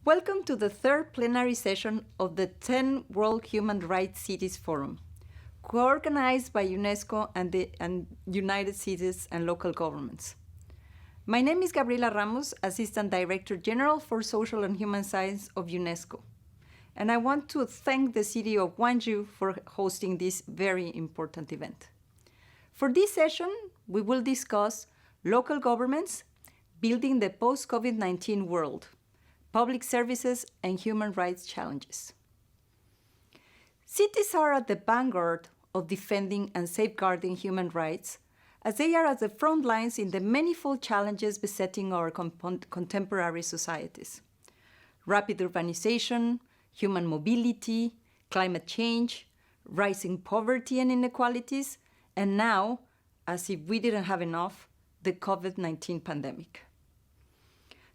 Welcome to the third plenary session of the 10 World Human Rights Cities Forum, co-organized by UNESCO and United Cities and local governments. My name is Gabriela Ramos, Assistant Director General for Social and Human Science of UNESCO, and I want to thank the city of Gwangju for hosting this very important event. For this session, we will discuss local governments, building the post-COVID-19 world, public services, and human rights challenges. Cities are at the vanguard of defending and safeguarding human rights, as they are at the front lines in the manifold challenges besetting our contemporary societies. Rapid urbanization, human mobility, climate change, rising poverty and inequalities, and now, as if we didn't have enough, the COVID-19 pandemic.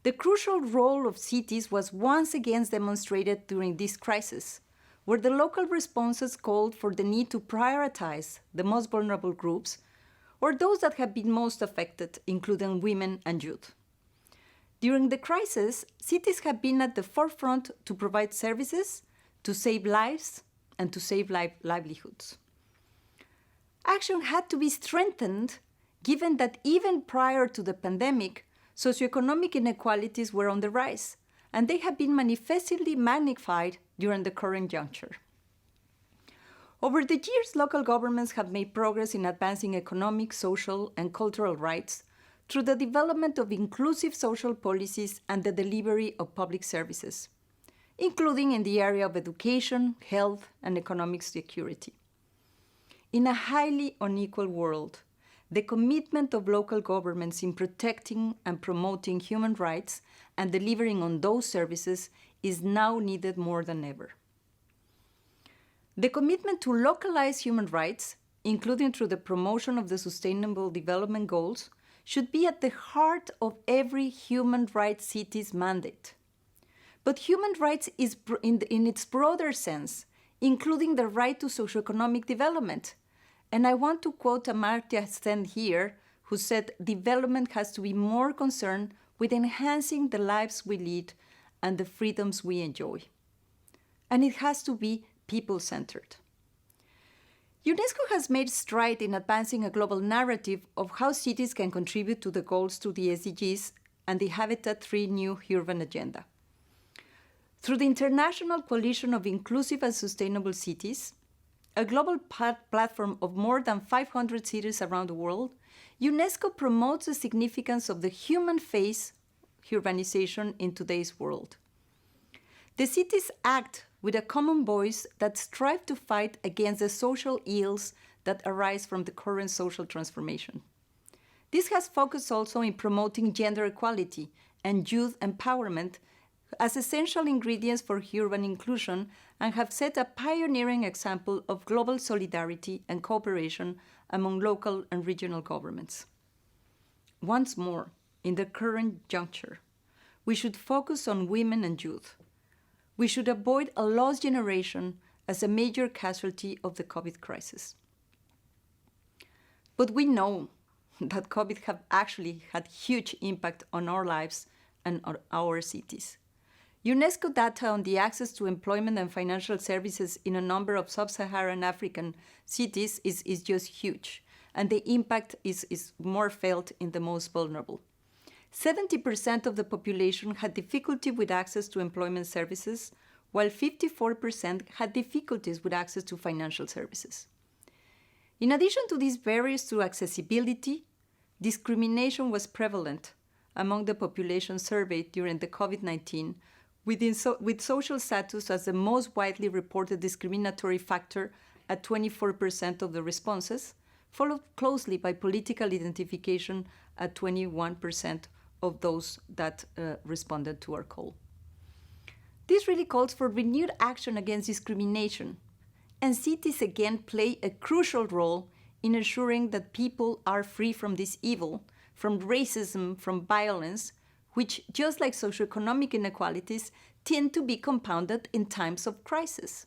The crucial role of cities was once again demonstrated during this crisis, where the local responses called for the need to prioritize the most vulnerable groups, or those that have been most affected, including women and youth. During the crisis, cities have been at the forefront to provide services, to save lives, and to save livelihoods. Action had to be strengthened, given that even prior to the pandemic, socioeconomic inequalities were on the rise, and they have been manifestly magnified during the current juncture. Over the years, local governments have made progress in advancing economic, social, and cultural rights through the development of inclusive social policies and the delivery of public services, including in the area of education, health, and economic security. In a highly unequal world, the commitment of local governments in protecting and promoting human rights and delivering on those services is now needed more than ever. The commitment to localize human rights, including through the promotion of the Sustainable Development Goals, should be at the heart of every human rights city's mandate. But human rights is in its broader sense, including the right to socioeconomic development. And I want to quote Amartya Sen here, who said, "Development has to be more concerned with enhancing the lives we lead and the freedoms we enjoy. And it has to be people-centered." UNESCO has made strides in advancing a global narrative of how cities can contribute to the goals to the SDGs and the Habitat 3 New Urban Agenda. Through the International Coalition of Inclusive and Sustainable Cities, a global platform of more than 500 cities around the world, UNESCO promotes the significance of the human face urbanization in today's world. The cities act with a common voice that strive to fight against the social ills that arise from the current social transformation. This has focused also in promoting gender equality and youth empowerment as essential ingredients for urban inclusion, and have set a pioneering example of global solidarity and cooperation among local and regional governments. Once more, in the current juncture, we should focus on women and youth. We should avoid a lost generation as a major casualty of the COVID crisis. But we know that COVID have actually had huge impact on our lives and on our cities. UNESCO data on the access to employment and financial services in a number of sub-Saharan African cities is just huge, and the impact is more felt in the most vulnerable. 70% of the population had difficulty with access to employment services, while 54% had difficulties with access to financial services. In addition to these barriers to accessibility, discrimination was prevalent among the population surveyed during the COVID-19, with social status as the most widely reported discriminatory factor at 24% of the responses, followed closely by political identification at 21% of those that responded to our call. This really calls for renewed action against discrimination, and cities again play a crucial role in ensuring that people are free from this evil, from racism, from violence, which, just like socioeconomic inequalities, tend to be compounded in times of crisis.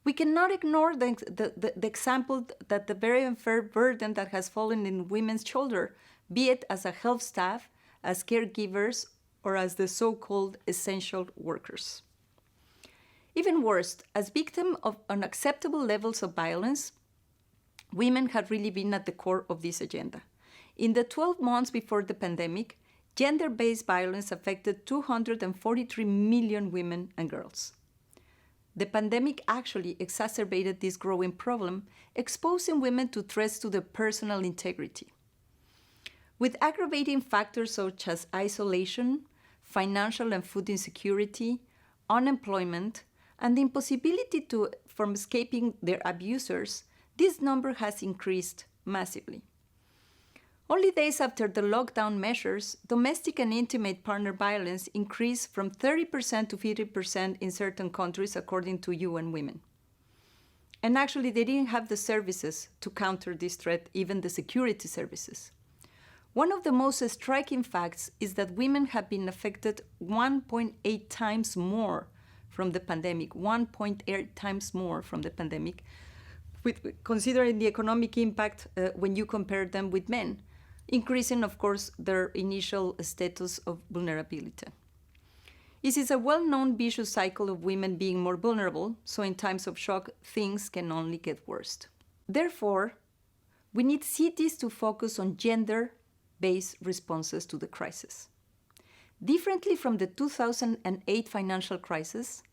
We cannot ignore the example that the very unfair burden that has fallen in women's shoulder, be it as a health staff, as caregivers, or as the so-called essential workers. Even worse, as victims of unacceptable levels of violence, women had really been at the core of this agenda. In the 12 months before the pandemic, gender-based violence affected 243 million women and girls. The pandemic actually exacerbated this growing problem, exposing women to threats to their personal integrity. With aggravating factors such as isolation, financial and food insecurity, unemployment, and the impossibility from escaping their abusers, this number has increased massively. Only days after the lockdown measures, domestic and intimate partner violence increased from 30% to 50% in certain countries, according to UN Women. And actually, they didn't have the services to counter this threat, even the security services. One of the most striking facts is that women have been affected 1.8 times more from the pandemic, 1.8 times more from the pandemic, considering the economic impact when you compare them with men, increasing, of course, their initial status of vulnerability. It is a well-known vicious cycle of women being more vulnerable, so in times of shock, things can only get worse. Therefore, we need cities to focus on gender-based responses to the crisis. Differently from the 2008 financial crisis,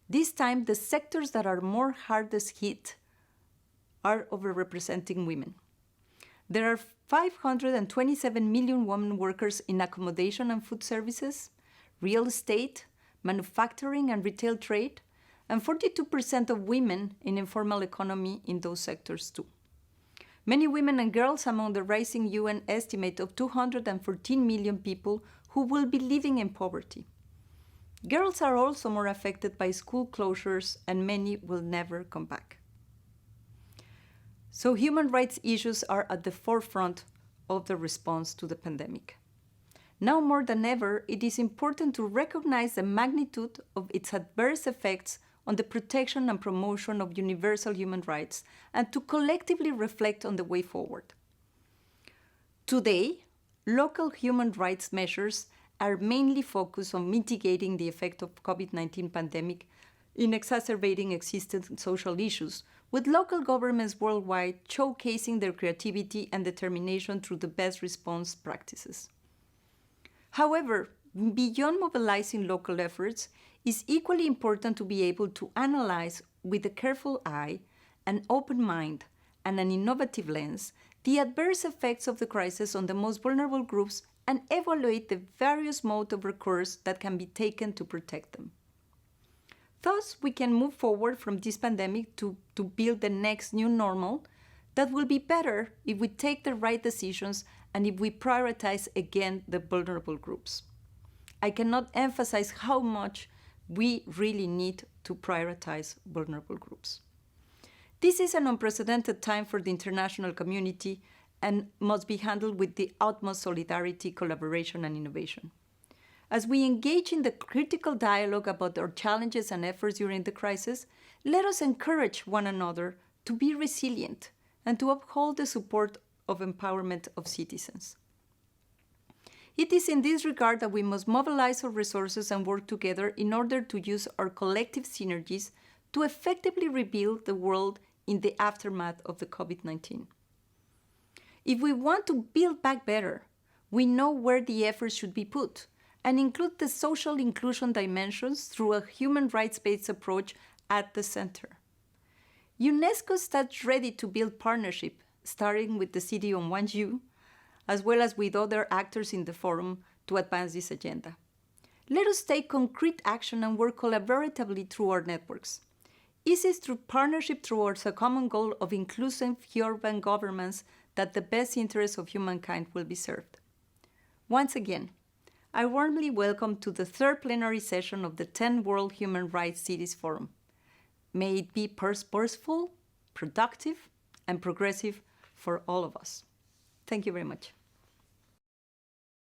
this time the sectors that are more hardest hit are overrepresenting women. There are 527 million women workers in accommodation and food services, real estate, manufacturing and retail trade, and 42% of women in informal economy in those sectors too. Many women and girls among the rising UN estimate of 214 million people who will be living in poverty. Girls are also more affected by school closures, and many will never come back. So human rights issues are at the forefront of the response to the pandemic. Now more than ever, it is important to recognize the magnitude of its adverse effects on the protection and promotion of universal human rights, and to collectively reflect on the way forward. Today, local human rights measures are mainly focused on mitigating the effect of COVID-19 pandemic in exacerbating existing social issues, with local governments worldwide showcasing their creativity and determination through the best response practices. However, beyond mobilizing local efforts, it's equally important to be able to analyze with a careful eye, an open mind, and an innovative lens the adverse effects of the crisis on the most vulnerable groups and evaluate the various modes of recourse that can be taken to protect them. Thus, we can move forward from this pandemic to build the next new normal that will be better if we take the right decisions and if we prioritize again the vulnerable groups. I cannot emphasize how much we really need to prioritize vulnerable groups. This is an unprecedented time for the international community and must be handled with the utmost solidarity, collaboration, and innovation. As we engage in the critical dialogue about our challenges and efforts during the crisis, let us encourage one another to be resilient and to uphold the support of empowerment of citizens. It is in this regard that we must mobilize our resources and work together in order to use our collective synergies to effectively rebuild the world in the aftermath of the COVID-19. If we want to build back better, we know where the efforts should be put, and include the social inclusion dimensions through a human rights-based approach at the center. UNESCO stands ready to build partnership, starting with the City on Gwangju, as well as with other actors in the forum to advance this agenda. Let us take concrete action and work collaboratively through our networks. It is through partnership towards a common goal of inclusive urban governments that the best interests of humankind will be served. Once again, I warmly welcome to the third plenary session of the 10th World Human Rights Cities Forum. May it be purposeful, productive, and progressive for all of us. Thank you very much.